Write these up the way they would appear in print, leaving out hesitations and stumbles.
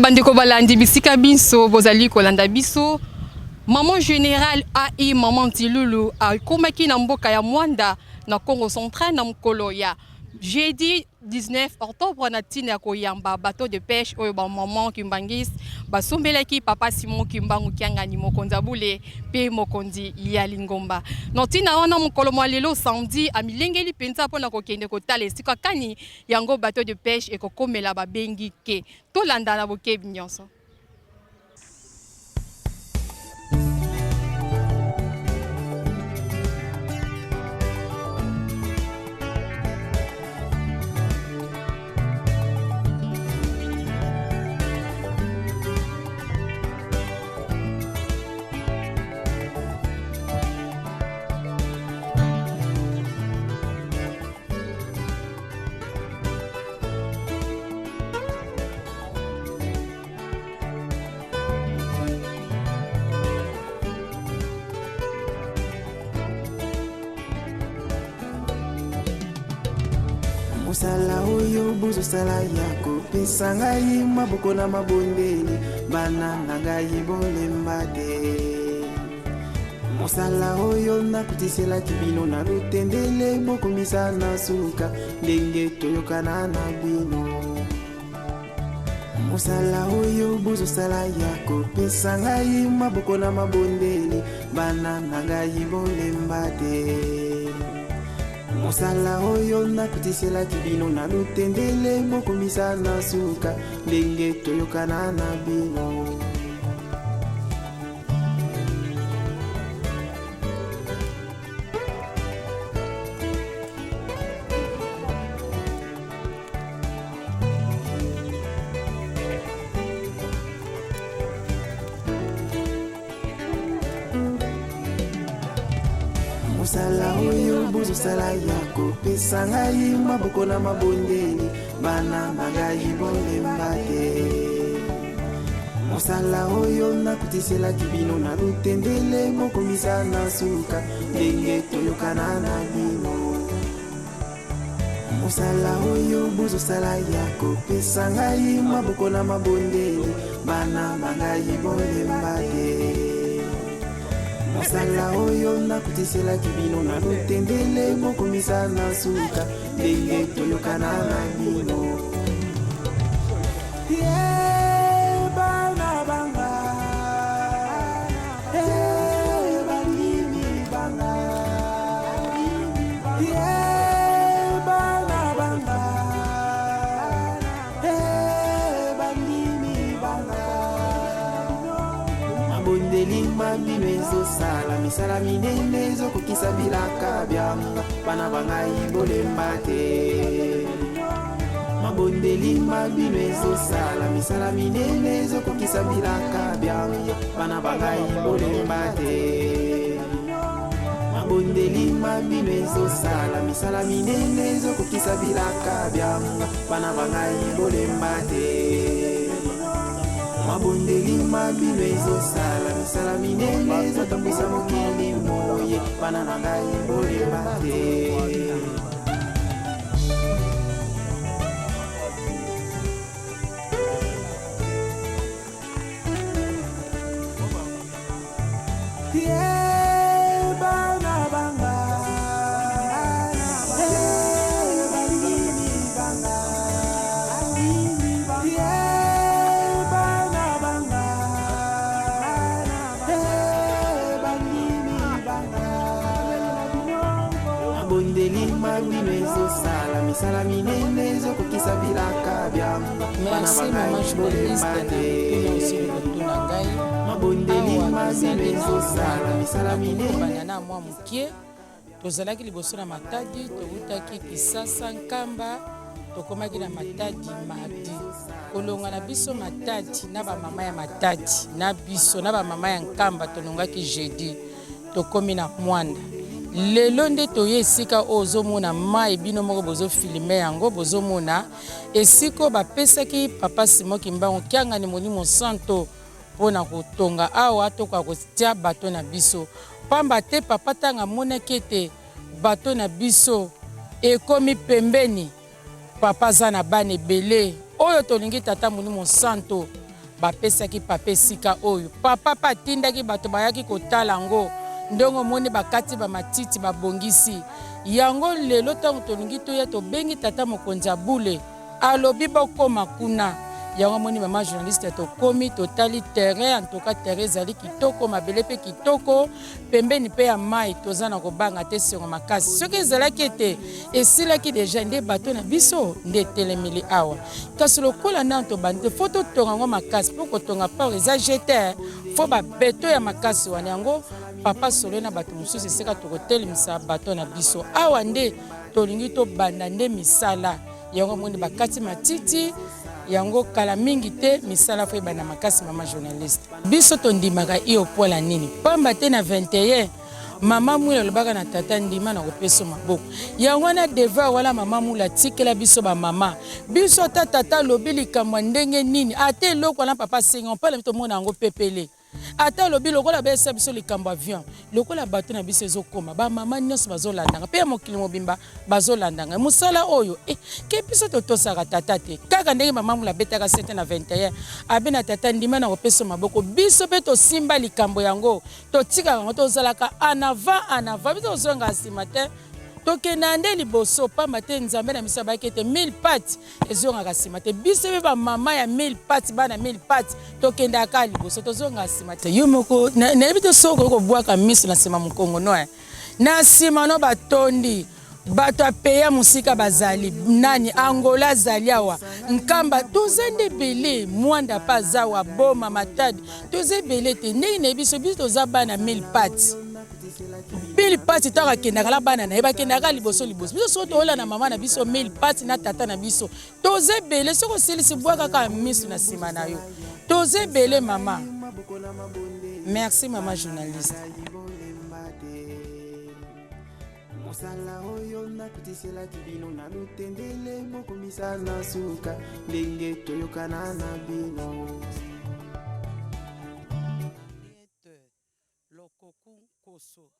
bandeko balandi bisika biso bozali kolanda biso maman général AI maman Tilulu a komaki na mboka ya Mwanda na Congo central na mkolo ya jeudi 19 octobre na tina koyamba bateau de pêche oyo ba maman Kimbangis basombelaki papa Simon Kimbangu kiangani mokonza bule pe mokondi ya Lingomba no tina wana mkolo mwa lelo samedi amilengeli penza pona kokende kotala esika kani yango bateau de pêche ekokomela babengi ke tolanda na bokebi nyonso. Musala oyo buzo sala yako pesa ngai maboko na mabondeli bana na ngai bolemba te. Musala oyo nakutisela kibino na rutendele bokomisa na suka ndenge toyokana na bino. Musala oyo buzo sala yako pesa ngai maboko na mabondeli bana na ngai bolemba te. Musala oyo nakutisela kibino na lutendele bokomisa na suka ndenge toyokana na bino. Musala oyo buzo sala yako pesa ngai maboko na mabondeli bana ngai bolemba te. Musala oyo nakutisela kibino na lutendele bokomisa na suka ndenge toyokana na bino. Musala oyo buzo sala yako pesa ngai maboko na mabondeli bana ngai bolemba te. Musala oyo nakutisela kibino na lutendele bokomisa na suka ndenge toyokana na bino. Bana banga balimi banga bana banga balimi banga mabondeli mabino ezosala misala minene ezokokisa bilaka byanga bana bangai bolemba te. Mabondeli mabino ezosala misala minene ezokokisa bilaka byanga bana bangai bolemba te. Mabondeli mabino ezosala misala minene ezokokisa bilaka byanga bana bangai bolemba te. Mabondeli mabino ezosala misala minene ezotambwisa mokili moye bana ngai bolemba te. Misala minene ezokokisa bilaka byanga bana bangai bolemba te. Mabondeli mabino ezosala misala minene na mwa mukie tozalaki liboso na Matadi towutaki Kisasa Nkamba tokomaki na Matadi mardi kolonga na biso Matadi na bamama ya Matadi na biso na bamama ya Nkamba tolongaki jeudi tokomi na Mwanda. Lelo nde toye esika ozomona mai bino moko bozo filme yango bozomona esiko bapesaki papa Simon Kimbangu kiangani Molimo Santo pona kotonga awa toka kotia bato na biso pamba te papa tanga monaki ete bato na biso ekomi pembeni papa za na bana ebele oyo tolingi tata Molimo Santo bapesaki papa esika oyo papa patindaki bato bayaki kotala yango ndongo moni bakati bamatiti babongisi yango lelo ntango tolingi toya tobengi tata mokonzi ya bule alobi bokoma kuna yango moni mama journaliste tokomi totali terrain en tout cas terrain ezali kitoko mabele mpe kitoko pembeni mpe ya mai toza na kobanga te sengo makasi soki ezalaki ete esilaki deja nde bato na biso nde etelemeli awa kasi lokola nano tobandi te fo totonga yango makasi mpo kotonga port eza jete fo babeto ya makasi wana yango papa solo na bato mosusu esika tokotelemisa bato na biso awa nde tolingi tobanda nde misala yango moni bakati matiti yango kala mingi te misala fo ebanda makasi mama journaliste biso tondimaka iyo pola nini pamba te na 21 mama mwila lobaka na tata ndima na kopesa maboko yango na devoir wala mama mwila tikela biso ba mama biso ata tata lobi likambo ndenge nini ate eloko na papa senga mpala mito mona yango pepele ata lobi lokola besa biso likambo avion lokola bato na biso ezokoma ba mama nyonso bazolandanga pe mokili mobimba bazolandanga musala oyo ke biso totosaka tata te kaka ndenge mama mula betaka sete na 21 abe na tata ndima na kopesa maboko biso pe tosimba likambo yango totika yango tozalaka anava biso ozonga nsima te tokenda nde liboso pamba te nzambe na miso bayaki ete 1000 pati ezongaka nsima te biso mpe bamama ya 1000 pati bana 1000 pati tokendaka liboso tozonga nsima te yo moko nayebi te soki okobwaka miso na nsima mokongo no na nsima no batondi bato apeya mosika bazali nani angola azali awa nkamba toza nde ebele mwanda mpe aza wa boma matadi toza ebele te ndenge nayebi biso toza bana 1000 pati Mille pati taka kendaka la bana na yeba kendaka liboso biso so tola na mama na biso 1000 pati na tata na biso toze bele soko silisi bwa kaka misu na sima na yo toze bele mama. Merci mama journaliste. Mosala oyo nakutisela kibino na lutendele mokomisa na suka ndenge toyokana na bino Lokoku Koso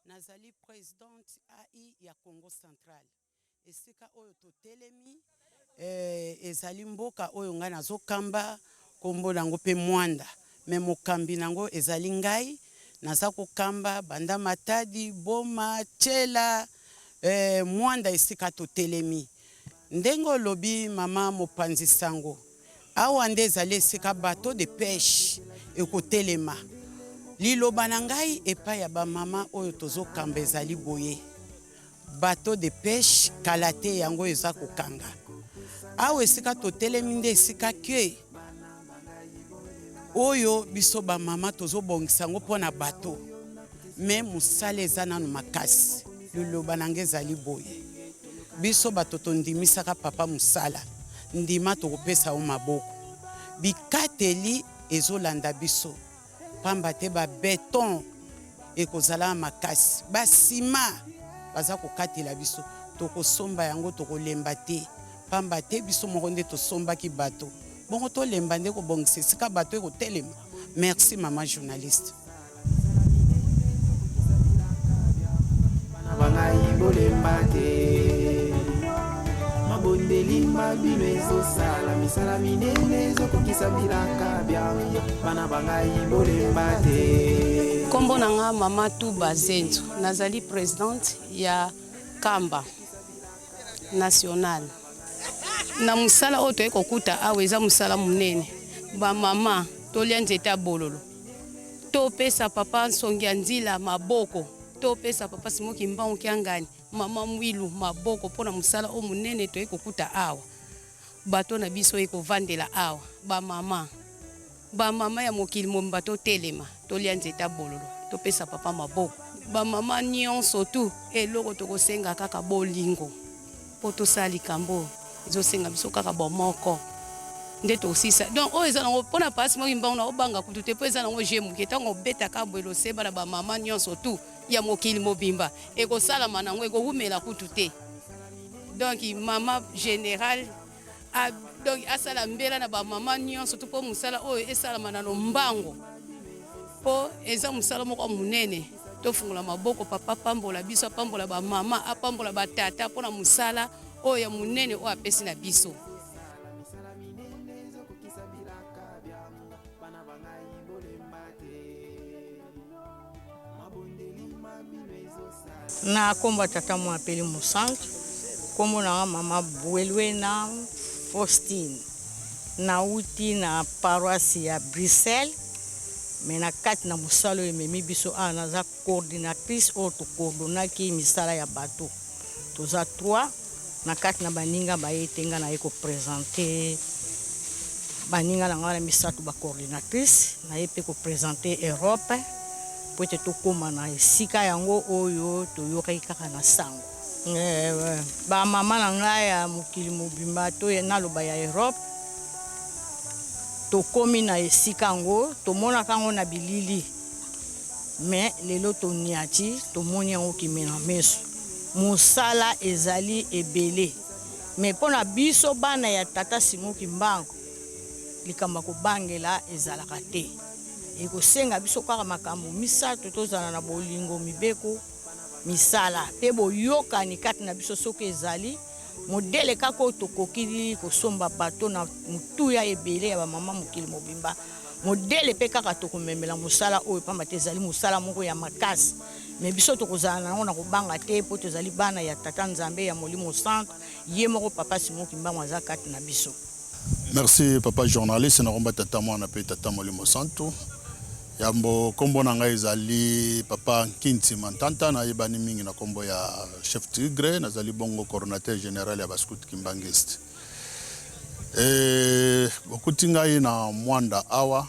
nazali présidente AI ya Congo Central esika oyo totelemi ezali mboka oyo ngai nazokamba kombo nango pe Mwanda me mokambi nango ezali ngai naza kokamba banda Matadi Boma Chela Mwanda esika totelemi ndengo lobi mama mopanzi sango awa nde ezali esika bateau de pêche ekotelema liloba na ngai epai ya bamama oyo tozokamba ezali boye bateau de pêche kala te yango eza kokanga awa esika totelemi nde esika ke oyo biso bamama tozobongisa yango mpona bateau me mosala eza nanu makasi liloba na ngai ezali boye biso bato tondimisaka papa mosala ndima tokopesa yo maboko bikateli ezolanda biso pamba te ba beton ekozala makasi ba sima baza kokatela biso tokosomba yango tokolemba te pamba te biso moko nde tosombaki bato bongo tolemba nde kobongisa esika bato ekotelema. Merci mama journaliste. bangai bolemba te mabondeli mabino ezosala misala minene ezokokisa bilaka byango bana bangai bolemba te. Kombo nanga mama Tuba Zenzo nazali présidente ya Kamba national na musala oyo toye kokuta awa eza musala munene ba mama tolia nzete ya bololo topesa papa nsongi ya nzila maboko topesa papa simoki mbango kiangani mama mwilu maboko pona musala o munene toye kokuta awa bato na biso ekovandela awa ba mama ya mokili momba totelema tolia nzete ya bololo topesa papa maboko ba mama nyonso tu eloko tokosenga kaka bolingo po tosala likambo ezosenga biso kaka bomoko nde tosisa donc oyo eza nango mpona pasi moki mbango na obanga kutu te mpo eza nango je moke ntango obetaka boye loseba na bamama nyonso tu ya mokili mobimba ekosalama nango ekowumela kutu te donc mama général donc asala mbela na bamama nyonso tu mpo mosala oyo esalama na lombango mpo eza mosala moko munene tofungola maboko papa pambola biso apambola bamama apambola batata mpona mosala oyo ya munene oyo apesi na biso. Na komba tata mo apeli Mosantu, kombo na mama Bouelwena Faustine. Na uti na paroisse ya Bruxelles, mais na kati na musalo ememi biso naza coordinatrice o to coordonnaki misala ya bateau. Toza 3 na kati na baninga bayetenga na eko présenter baninga na ngala misato ba coordinatrice na yepe ko présenter Europe pour te tokoma na esika yango oyo toyokai kaka na sango. Ba mama na ngai ya mokili mobimba to na loba ya Europe tokomi na esika yango tomona kango na bilili mais lelo toniati tomoni yango kimena meso musala ezali ebele mais pona biso bana ya tata Simoki Mbangu likamba kobangela ezalaka te ekosenga biso kaka makambo misato tozala na bolingo mibeko misala pe boyokani kati na biso soki ezali modele kako tokokili kosomba bato na mutuya ebele ya mama mokili mobimba modele pe kaka tokomemela musala oyo pamba te ezali musala moko ya makasi mais biso tokozala nango na kobanga te po tozali bana ya tata Nzambe ya Molimo Centre ye moko papa Simoki Mbangu aza kati na biso. Merci papa journaliste na komba tata mwana pe tata Molimo Centre. Yambo kombo na ngai ezali papa Nkinti Mantanta na yebani mingi na kombo ya chef Tigre na zali bongo coordinateur général ya Bascout Kimbangiste. Bokuti ngai na mwanda awa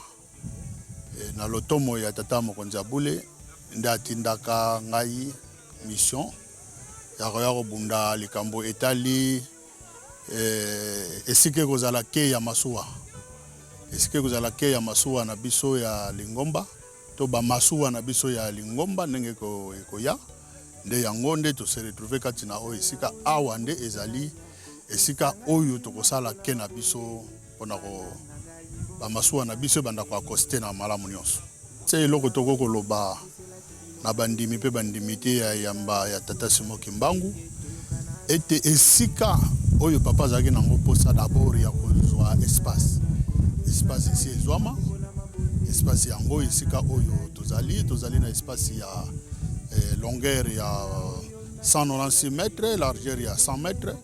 na lotomo ya tata Mokonzi Abule nda atindaka ngai mission ya koya bunda likambo etali esike kozala ke ya masuwa. Esike kozala ke ya masuwa na biso ya Lingomba to ba masuwa na biso ya Lingomba ndenge ekoya nde yango nde to se retrouver kati na o esika awa nde ezali esika oyo tokosala ke na biso pona ko ba masuwa na biso banda ko akoste na malamu nyonso. Se eloko toko koloba na bandimi pe bandimite ya yamba ya tata Simoki Mbangu ete esika oyo papa zaki nango posa d'abord ya kozwa espace ici ezwama espace yango esika oyo tozali na espace ya longueur ya 196 mètres largeur ya 100 mètres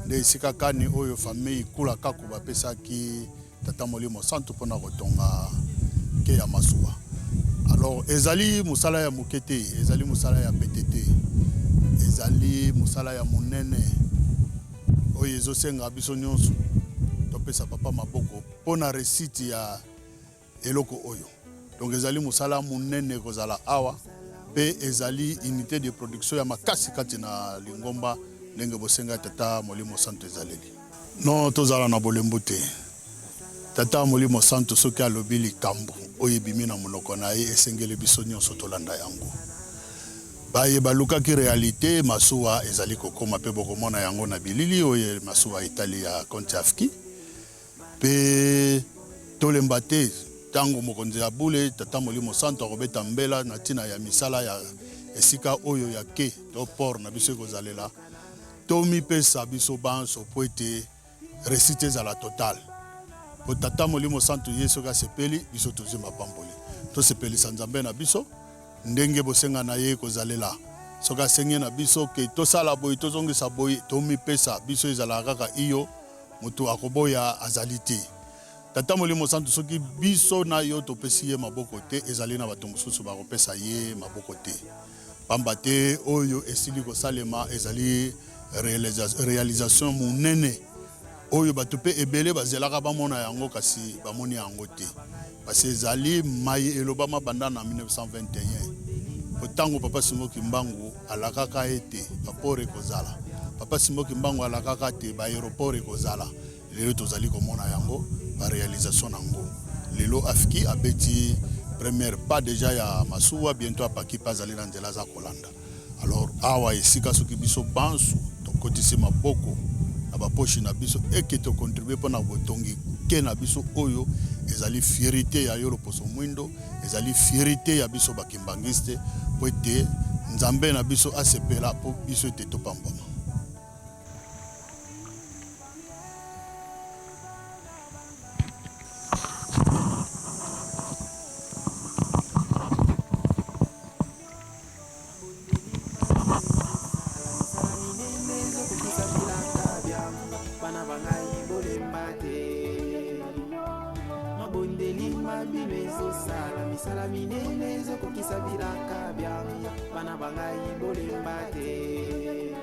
nde esika kani oyo famille kula kako bapesaki tata Molimo Centre pona kotonga ke ya masuwa. Alors ezali musala ya mukete, ezali musala ya PTT, ezali musala ya munene oyo ezosenga biso nyonso topesa papa maboko pona resiti ya eloko oyo. Donc ezali musala munene kozala awa pe ezali unité de production ya makasi kati na Lingomba ndenge bosenga tata Molimo Centre ezaleli. Non tozala na bolembo te. Tata Molimo Centre soki alobi likambo oyo ebimi na monoko na ye esengeli biso nyonso tolanda yango. Baye balukaki réalité masuwa ezali kokoma pe bokomona yango na bilili oyo masuwa etali ya Kontiafki pe tolemba te tango Mokonzi Abule tata Molimo Centre akobeta mbela na tina ya misala ya esika oyo ya ke to port na biso kozalela tomi pesa biso banso po ete récite ezala total. Po tata Molimo Centre yeso ka sepeli biso tozima pamboli to sepeli Nzambe na biso ndenge bosenga na ye kozalela soka sengi na biso ke tosala boyi tozongisa boyi tomi pesa biso ezala kaka iyo mutu akoboya azalite. Tata Molimo Centre soki biso na yo topesi ye maboko te ezali na bato mosusu bakopesa ye maboko te. Pamba te oyo esili kosalema ezali réalisation munene oyo bato pe ebele bazelaka bamona yango kasi bamoni yango te. Parce que ezali mai elobama banda na 1921. Potango papa Simoki Mbangu alakaka ete bapore kozala. Papa Simoki Mbangu alakaka te ba aéroport kozala. Lelo tozali komona yango ba réalisation nango. Lelo afiki abeti première pas déjà ya masuwa bientôt apaki pas aller dans nzela za kolanda. Alors awa esika soki biso bansu to kotisi maboko na ba poche na biso eke to contribuer pona botongi ke na biso oyo ezali fierté ya yolo poso mwindo ezali fierté ya biso bakimbangiste po ete Nzambe na biso asepela po biso ete topambama. bana bangai bolemba te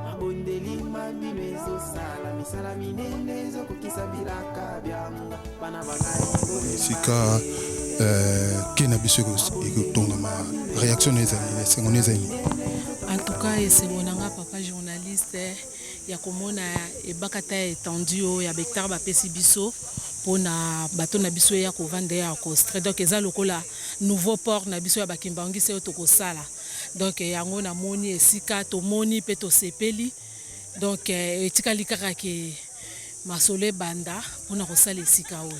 mabondeli mabino ezosala misala minene ezokokisa bilaka byanga bana bangai sika kena biso ekotonga ma réaction ezali esengo ezali. En tout cas esengo nanga papa journaliste ya komona ebakata étendu oyo ya bectare bapesi biso mpona bato na biso ya kovanda ya kostre donc eza lokola nouveau port na biso ya bakimbangisi oyo tokosala donc yango namoni esika tomoni mpe tosepeli donc etikali kaka ke masolo ebanda mpona kosala esika oyo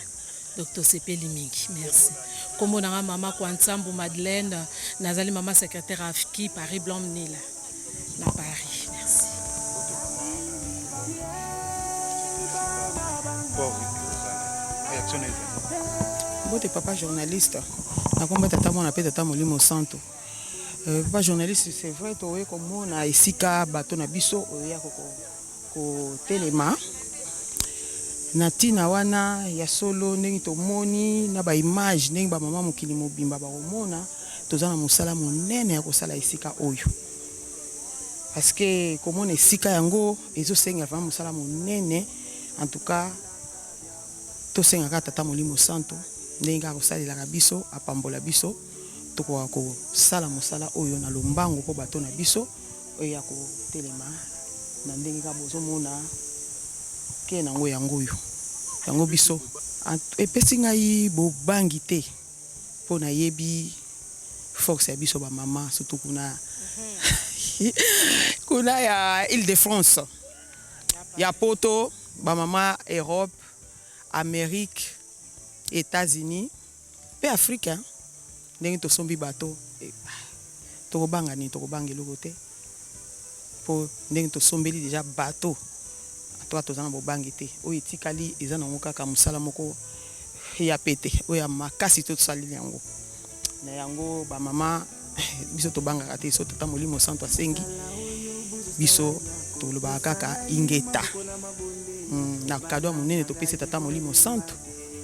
donc tosepeli mingi merci kombo nanga mama Kwansambu Madeleine nazali mama secrétaire AFKI Paris Blanc Nil na Paris merci. Bote papa journaliste nakomba tata mona pe tata Molimo Santo papa journaliste c'est vrai toye komona esika bato na biso oya ko telema na tina wana ya solo ndenge tomoni na ba image ndenge ba mama mokili mobimba ba komona toza na mosala monene ya kosala esika oyo parce que komona esika yango ezosenga vraiment mosala monene en tout cas tosengaka tata Molimo Santo ndenge akosalelaka biso apambola biso tokoka kosala mosala oyo na lombango mpo bato na biso oyo ya kotelema na ndenge kaka bozomona ke nango yango biso epesi ngai bobangi te mpo nayebi force ya biso bamama surtout kuna ya Île-de-France ya poto bamama Europe Amérique États-Unis pe Afrique ndenge tosombi bato tokobanga nini tokobanga eloko te mpo ndenge tosombeli deja bato atoka toza na bobangi te oyo etikali eza nango kaka mosala moko ya pete oyo ya makasi to tosaleli yango na yango bamama biso tobangaka te so tata Molimo Santo asengi biso tolobaka kaka ingeta na kado ya monene topesi tata Molimo Santo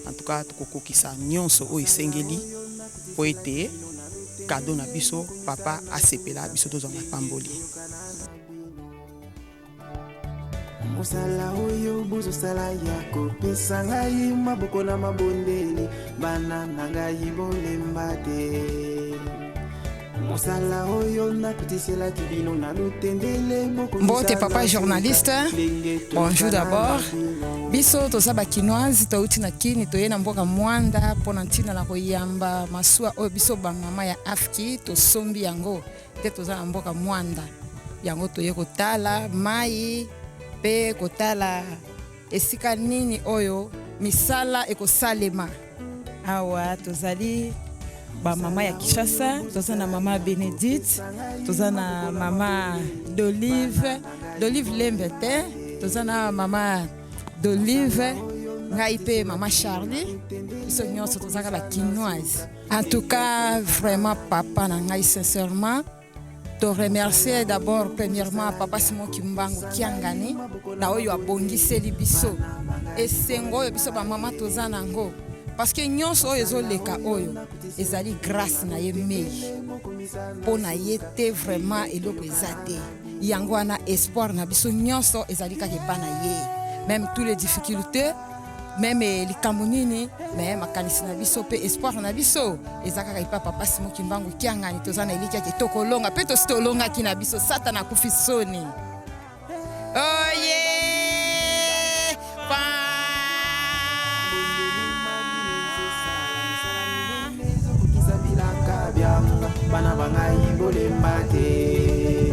en tout cas tokokokisa nyonso oyo esengeli po ete kado na biso papa asepela biso tozwa mapamboli mosala oyo bozosala ya kopesa ngai maboko na mabondeli bana na ngai bolemba te mosala oyo nakutiselaki bino na lutendele mbote papa journaliste bonjour d'abord biso toza bakinoise touti na kini toye na mboka mwanda mpona ntina na koyamba masuwa oyo biso bamama ya AFKI tosombi yango te toza na mboka mwanda yango toye kotala mai mpe kotala esika nini oyo misala ekosalema awa tozali bamama ya Kinshasa toza na mama Bénédicte toza na mama d'Olive Lembe te toza na mama d'Olive ngai pe mama Charlie biso nyonso tozaka bakinoise en tout cas vraiment papa na ngai sincèrement te remercier d'abord premièrement papa Simon Kimbangu Kiangani na oyo abongiseli biso esengo oyo biso bamama toza nango parce que nyonso oyo ezoleka oyo ezali grâce na ye mei mpo na ye te vraiment eloko eza te yango wana espoir na biso nyonso ezali kaka epa na ye même tous les difficultés même likambo nini mais makanisi na biso mpe espoir na biso eza kaka epa papa Simon Kimbangu Kiangani toza na eliki yake tokolonga mpe tosi tolongaki na biso satana akufi soni oye bana bangai bolemba te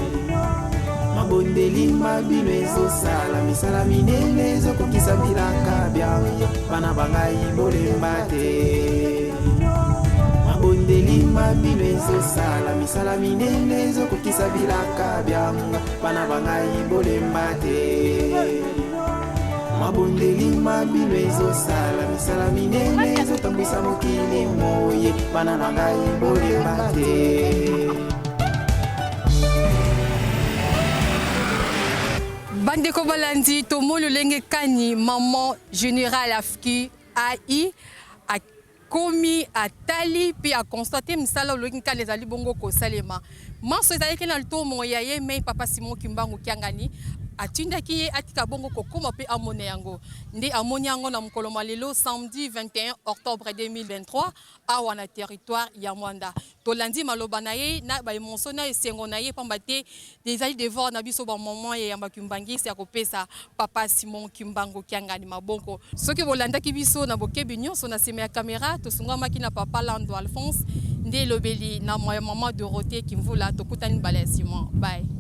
mabondeli mabino ezosala misala minene ezokokisa bilaka byanga bana bangai bolemba te mabondeli mabino ezosala misala minene ezokokisa bilaka byanga bana bangai bolemba te mabondeli mabino ezosala misala minene ezotambwisa mokili moye bana na ngai bolemba te bandeko balandi tomoni lolenge kani maman général AFKI AI komi atali pe a constaté misala loki nkala ezali bongo kosalema maso ezalaki na litomo ya ye me papa Simon Kimbangu Kiangani atindaki ye atika bongo kokoma pe amone yango nde amoni yango na mokolo malelo samedi 21 octobre 2023 awa na territoire ya Mwanda tolandi maloba na ye na ba emotion na esengo na ye pamba te ezali devoir na biso ba moment ya makimbangisi ya kopesa papa Simon Kimbangu Kiangani mabongo soki bolandaki biso na bokebi nyonso na sima ya kamera tosungamaki na papa Lando Alphonse nde lobeli na maman Dorothée Kimvula tokutani bala Simon bye.